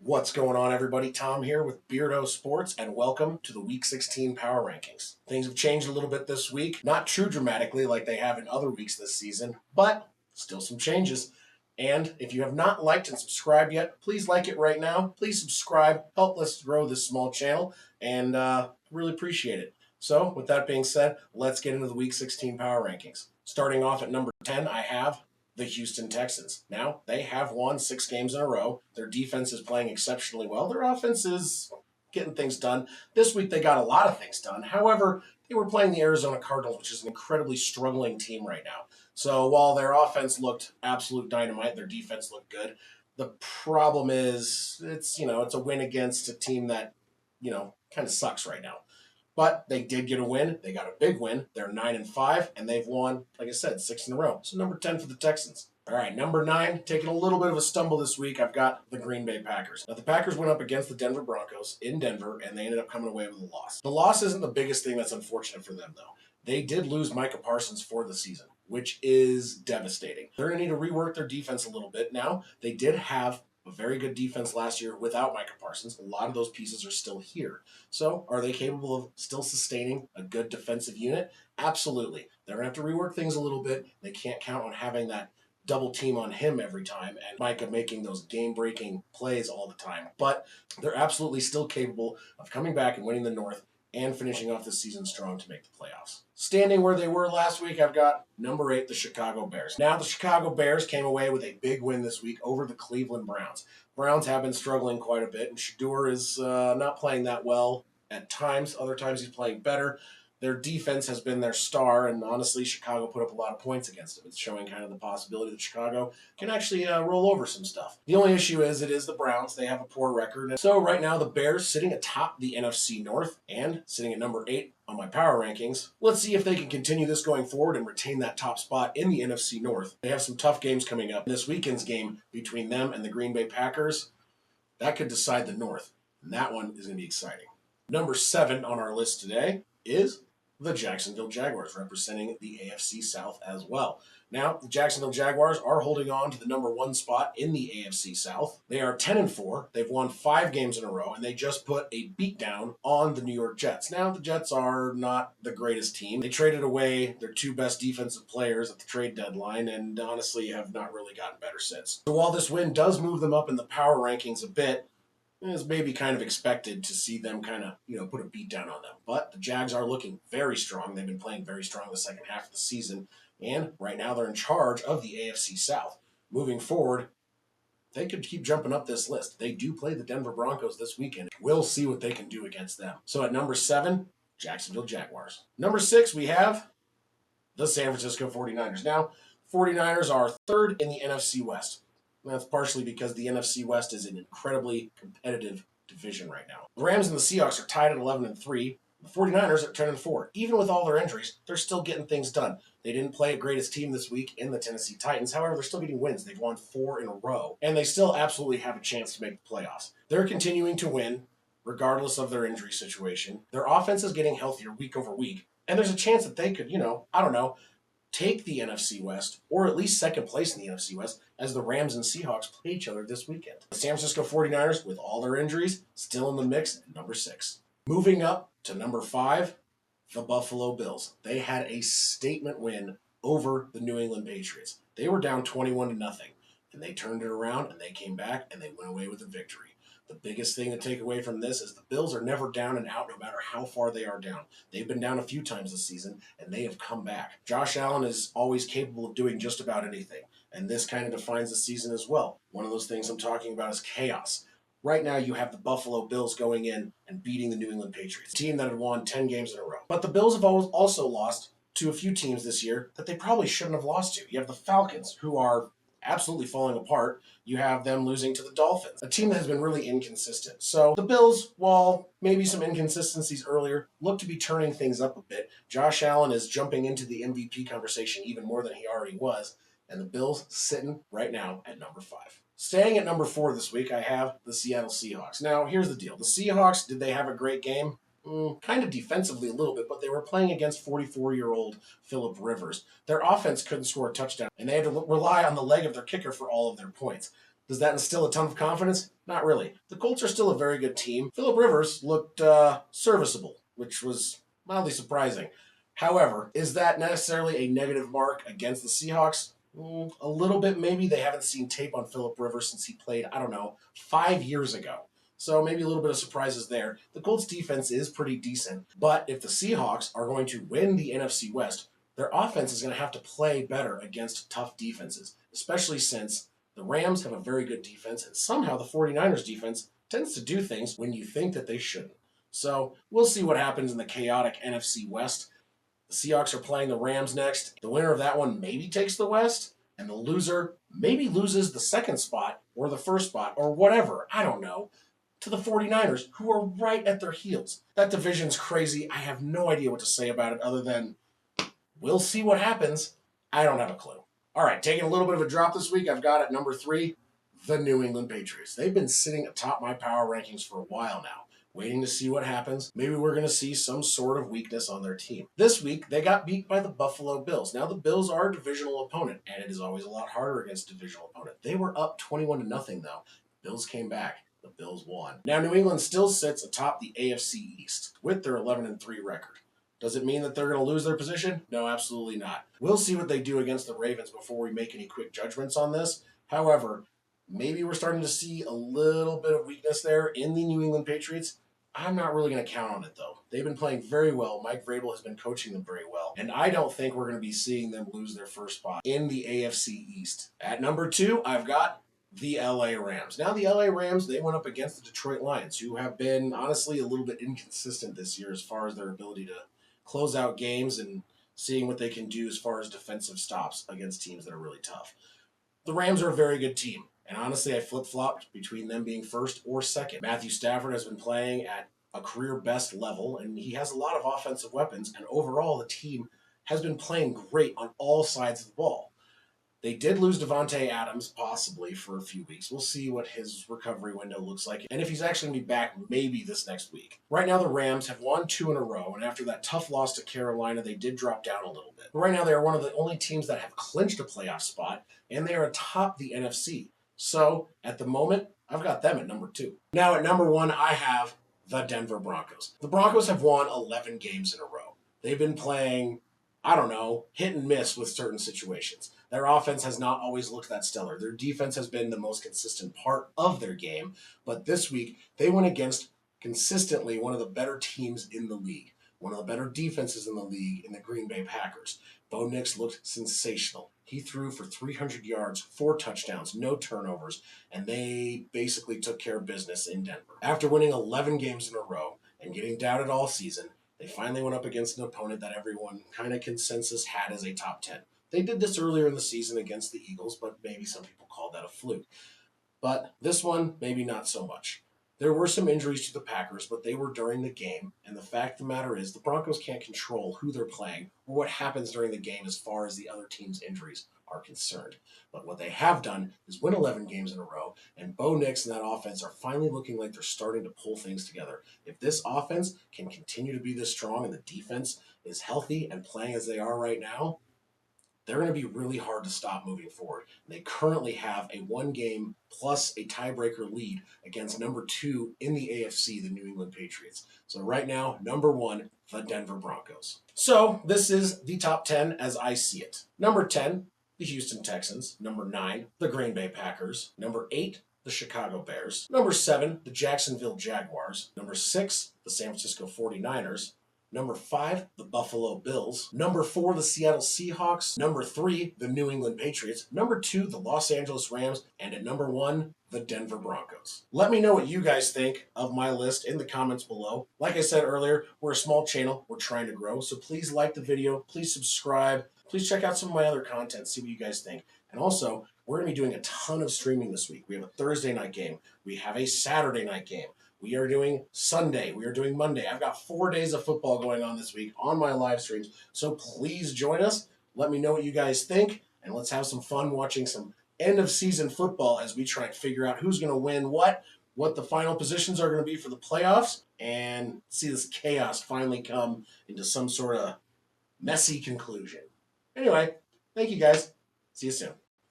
What's going on, everybody? Tom here with Beardo Sports, and welcome to the Week 16 Power Rankings. Things have changed a little bit this week, not too dramatically like they have in other weeks this season, but still some changes. And if you have not liked and subscribed yet, please like it right now. Please subscribe, help us grow this small channel, and really appreciate it. So, with that being said, let's get into the Week 16 Power Rankings. Starting off at number 10, I have the Houston Texans. Now, they have won 6 games in a row. Their defense is playing exceptionally well. Their offense is getting things done. This week, they got a lot of things done. However, they were playing the Arizona Cardinals, which is an incredibly struggling team right now. So while their offense looked absolute dynamite, their defense looked good. The problem is it's a win against a team that, kind of sucks right now. But they did get a win. They got a big win. They're 9-5, and they've won, like I said, 6 in a row. So number 10 for the Texans. All right, number 9, taking a little bit of a stumble this week, I've got the Green Bay Packers. Now, the Packers went up against the Denver Broncos in Denver, and they ended up coming away with a loss. The loss isn't the biggest thing that's unfortunate for them, though. They did lose Micah Parsons for the season, which is devastating. They're going to need to rework their defense a little bit. Now, they did have a very good defense last year without Micah Parsons. A lot of those pieces are still here. So are they capable of still sustaining a good defensive unit? Absolutely. They're going to have to rework things a little bit. They can't count on having that double team on him every time and Micah making those game-breaking plays all the time. But they're absolutely still capable of coming back and winning the North and finishing off the season strong to make the playoffs. Standing where they were last week, I've got number 8, the Chicago Bears. Now, the Chicago Bears came away with a big win this week over the Cleveland Browns. Browns have been struggling quite a bit, and Shedeur is not playing that well at times. Other times he's playing better. Their defense has been their star, and honestly, Chicago put up a lot of points against them. It's showing kind of the possibility that Chicago can actually roll over some stuff. The only issue is it is the Browns. They have a poor record. And so right now, the Bears sitting atop the NFC North and sitting at number 8 on my power rankings. Let's see if they can continue this going forward and retain that top spot in the NFC North. They have some tough games coming up. This weekend's game between them and the Green Bay Packers, that could decide the North, and that one is going to be exciting. Number 7 on our list today is the Jacksonville Jaguars, representing the AFC South as well. Now, the Jacksonville Jaguars are holding on to the number 1 spot in the AFC South. They are 10-4. They've won 5 games in a row, and they just put a beatdown on the New York Jets. Now, the Jets are not the greatest team. They traded away their 2 best defensive players at the trade deadline, and honestly have not really gotten better since. So while this win does move them up in the power rankings a bit, it's maybe kind of expected to see them kind of, put a beat down on them. But the Jags are looking very strong. They've been playing very strong the second half of the season. And right now they're in charge of the AFC South. Moving forward, they could keep jumping up this list. They do play the Denver Broncos this weekend. We'll see what they can do against them. So at number 7, Jacksonville Jaguars. Number 6, we have the San Francisco 49ers. Now, 49ers are 3rd in the NFC West. That's partially because the NFC West is an incredibly competitive division right now. The Rams and the Seahawks are tied at 11-3. The 49ers are 10-4. Even with all their injuries, they're still getting things done. They didn't play a greatest team this week in the Tennessee Titans. However, they're still getting wins. They've won 4 in a row, and they still absolutely have a chance to make the playoffs. They're continuing to win, regardless of their injury situation. Their offense is getting healthier week over week, and there's a chance that they could, take the NFC West, or at least second place in the NFC West, as the Rams and Seahawks play each other this weekend. The San Francisco 49ers, with all their injuries, still in the mix at number 6. Moving up to number 5, the Buffalo Bills. They had a statement win over the New England Patriots. They were down 21-0, and they turned it around, and they came back, and they went away with a victory. The biggest thing to take away from this is the Bills are never down and out no matter how far they are down. They've been down a few times this season, and they have come back. Josh Allen is always capable of doing just about anything, and this kind of defines the season as well. One of those things I'm talking about is chaos. Right now, you have the Buffalo Bills going in and beating the New England Patriots, a team that had won 10 games in a row. But the Bills have also lost to a few teams this year that they probably shouldn't have lost to. You have the Falcons, who are absolutely falling apart. You have them losing to the Dolphins, a team that has been really inconsistent. So the Bills, while maybe some inconsistencies earlier, look to be turning things up a bit. Josh Allen is jumping into the MVP conversation even more than he already was, and the Bills sitting right now at number 5. Staying at number 4 this week, I have the Seattle Seahawks. Now, here's the deal. The Seahawks, did they have a great game? Kind of defensively a little bit, but they were playing against 44-year-old Phillip Rivers. Their offense couldn't score a touchdown, and they had to rely on the leg of their kicker for all of their points. Does that instill a ton of confidence? Not really. The Colts are still a very good team. Phillip Rivers looked serviceable, which was mildly surprising. However, is that necessarily a negative mark against the Seahawks? A little bit, maybe. They haven't seen tape on Phillip Rivers since he played, I don't know, 5 years ago. So maybe a little bit of surprises there. The Colts defense is pretty decent, but if the Seahawks are going to win the NFC West, their offense is going to have to play better against tough defenses, especially since the Rams have a very good defense, and somehow the 49ers defense tends to do things when you think that they shouldn't. So we'll see what happens in the chaotic NFC West. The Seahawks are playing the Rams next. The winner of that one maybe takes the West, and the loser maybe loses the second spot or the first spot or whatever. I don't know. To the 49ers, who are right at their heels. That division's crazy. I have no idea what to say about it other than we'll see what happens. I don't have a clue. All right, taking a little bit of a drop this week, I've got at number 3, the New England Patriots. They've been sitting atop my power rankings for a while now, waiting to see what happens. Maybe we're going to see some sort of weakness on their team. This week, they got beat by the Buffalo Bills. Now, the Bills are a divisional opponent, and it is always a lot harder against a divisional opponent. They were up 21-0, though. Bills came back. The Bills won. Now, New England still sits atop the AFC East with their 11-3 record. Does it mean that they're going to lose their position? No, absolutely not. We'll see what they do against the Ravens before we make any quick judgments on this. However, maybe we're starting to see a little bit of weakness there in the New England Patriots. I'm not really going to count on it, though. They've been playing very well. Mike Vrabel has been coaching them very well. And I don't think we're going to be seeing them lose their first spot in the AFC East. At number 2, I've got the LA Rams. Now, the LA Rams, they went up against the Detroit Lions, who have been, honestly, a little bit inconsistent this year as far as their ability to close out games and seeing what they can do as far as defensive stops against teams that are really tough. The Rams are a very good team, and honestly, I flip-flopped between them being first or second. Matthew Stafford has been playing at a career-best level, and he has a lot of offensive weapons, and overall, the team has been playing great on all sides of the ball. They did lose Davante Adams, possibly, for a few weeks. We'll see what his recovery window looks like, and if he's actually going to be back maybe this next week. Right now, the Rams have won 2 in a row, and after that tough loss to Carolina, they did drop down a little bit. But right now, they are one of the only teams that have clinched a playoff spot, and they are atop the NFC. So, at the moment, I've got them at number 2. Now, at number 1, I have the Denver Broncos. The Broncos have won 11 games in a row. They've been playing, I don't know, hit and miss with certain situations. Their offense has not always looked that stellar. Their defense has been the most consistent part of their game. But this week, they went against consistently one of the better teams in the league, one of the better defenses in the league in the Green Bay Packers. Bo Nix looked sensational. He threw for 300 yards, 4 touchdowns, no turnovers, and they basically took care of business in Denver. After winning 11 games in a row and getting doubted all season, they finally went up against an opponent that everyone kind of consensus had as a top 10. They did this earlier in the season against the Eagles, but maybe some people called that a fluke. But this one, maybe not so much. There were some injuries to the Packers, but they were during the game, and the fact of the matter is the Broncos can't control who they're playing or what happens during the game as far as the other team's injuries are concerned. But what they have done is win 11 games in a row, and Bo Nix and that offense are finally looking like they're starting to pull things together. If this offense can continue to be this strong and the defense is healthy and playing as they are right now, they're going to be really hard to stop moving forward. They currently have a 1-game plus a tiebreaker lead against number 2 in the AFC, the New England Patriots. So right now, number 1, the Denver Broncos. So this is the top 10 as I see it. Number 10, the Houston Texans. Number 9, the Green Bay Packers. Number 8, the Chicago Bears. Number 7, the Jacksonville Jaguars. Number 6, the San Francisco 49ers. Number 5, the Buffalo Bills. Number 4, the Seattle Seahawks. Number 3, the New England Patriots. Number 2, the Los Angeles Rams. And at number 1, the Denver Broncos. Let me know what you guys think of my list in the comments below. Like I said earlier, we're a small channel. We're trying to grow. So please like the video. Please subscribe. Please check out some of my other content. See what you guys think. And also, we're going to be doing a ton of streaming this week. We have a Thursday night game. We have a Saturday night game. We are doing Sunday. We are doing Monday. I've got 4 days of football going on this week on my live streams. So please join us. Let me know what you guys think. And let's have some fun watching some end of season football as we try and figure out who's going to win what the final positions are going to be for the playoffs, and see this chaos finally come into some sort of messy conclusion. Anyway, thank you guys. See you soon.